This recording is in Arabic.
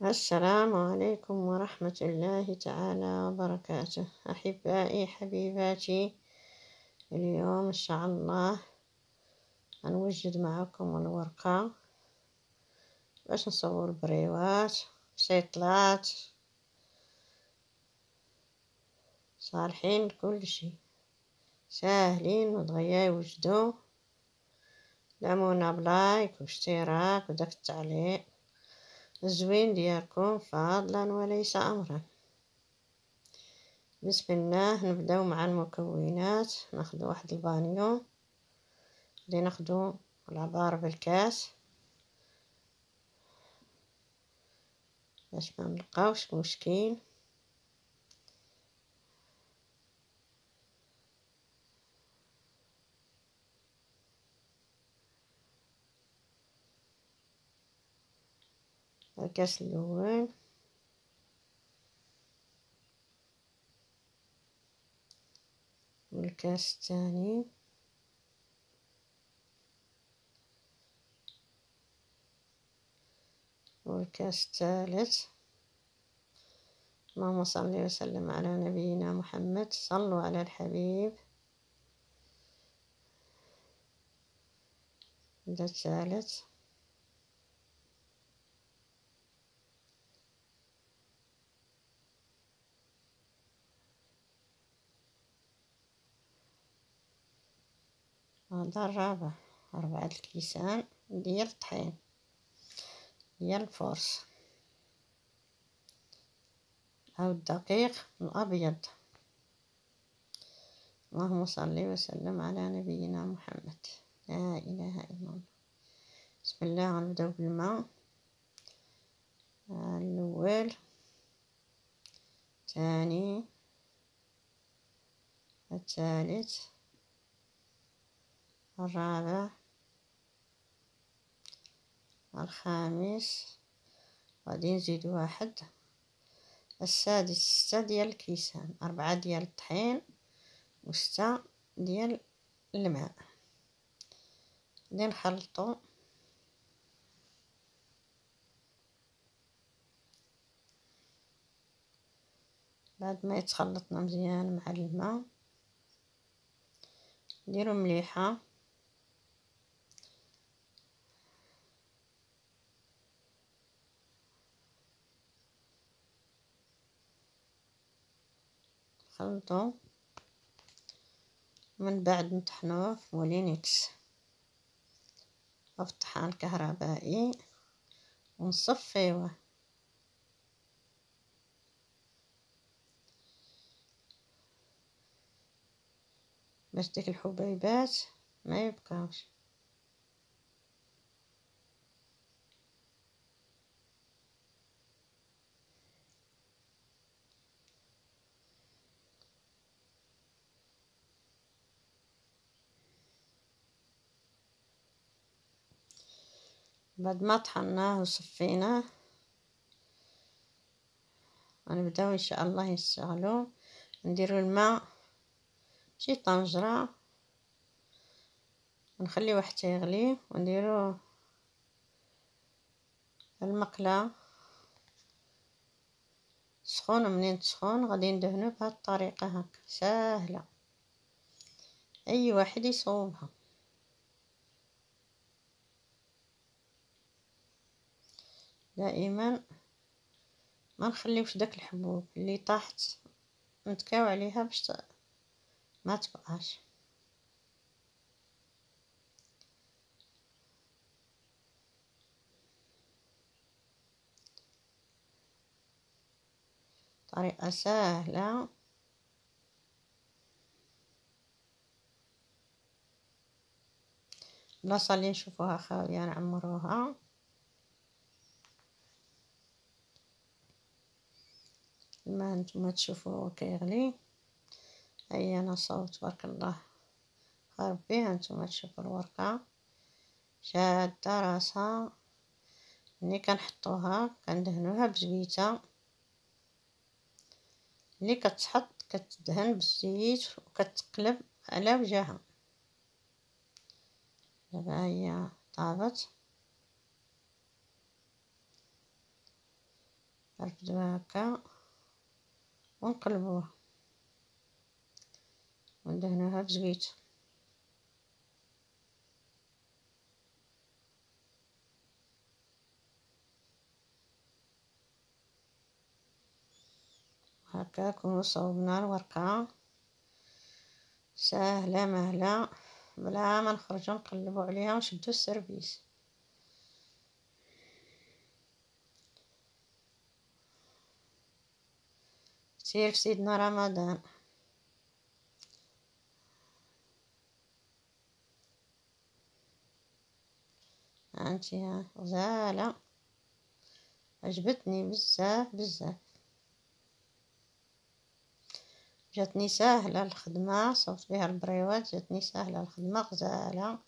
السلام عليكم ورحمة الله تعالى وبركاته. أحبائي حبيباتي، اليوم إن شاء الله هنوجد معكم الورقة باش نصور بريوات سيطلات صالحين لكل شي، ساهلين ودغيا يوجدوا. دعمونا بلايك واشتراك وداك التعليق الزوين ديالكم فضلا وليس أمرا. بسم الله. نبداو مع المكونات. ناخدو واحد البانيو اللي ناخدو العبار بالكاس باش ما نلقاوش مشكل. الكاس الاول، والكاس الثاني، والكاس الثالث. اللهم صل وسلم على نبينا محمد. صلوا على الحبيب. ده الثالث. هذا الرابع. 4 الكيسان ديال الطحين ديال الفورس أو الدقيق الأبيض. اللهم صل وسلم على نبينا محمد. لا إله إلا الله. بسم الله. غنبداو بالماء الأول، الثاني، الثالث، الرابع، الخامس، غادي نزيد واحد، السادس. 6 ديال الكيسان، 4 ديال الطحين و6 ديال الماء. غادي نخلطو بعد ما يتخلطنا مزيان مع الماء. نديرو مليحة نخلطو، من بعد نطحنوه في مولينكس أو في الطحان الكهربائي ونصفيوه باش ديك الحبيبات ما يبقاوش. بعد ما طحناه وصفيناه غنبداو ان شاء الله نشتغلو. نديرو الماء شي طنجرة ونخليوه حتى يغلي، ونديرو المقلة سخون. منين تسخون غادي ندهنو بهاد الطريقة هكا ساهلة، اي واحد يصوبها. دائما ما نخليوش داك الحبوب اللي طاحت نتكاو عليها باش ما تبقاش. طريقة سهلة. البلاصة اللي نشوفوها خاوية نعمروها. الماء نتوما تشوفوه كيغلي. هيا انا صوت تبارك الله ربي. هانتوما تشوفوا الورقة شادة راسها. ملي كنحطوها كندهنوها بزبيتة اللي كتحط كتدهن بالزيت وكتقلب على وجهها. دابا هي طابت. نرفدوها هكا ونقلبوها وندهنوها بزويت. هكا نكونو صوبنا الورقة ساهلة مهلة بلا ما نخرجو نقلبو عليها ونشدو السربيس. سير في سيدنا رمضان. هانتي غزالة عجبتني بزاف بزاف، جاتني ساهلة الخدمة، صوبت بها البريوات، جاتني ساهلة الخدمة غزالة.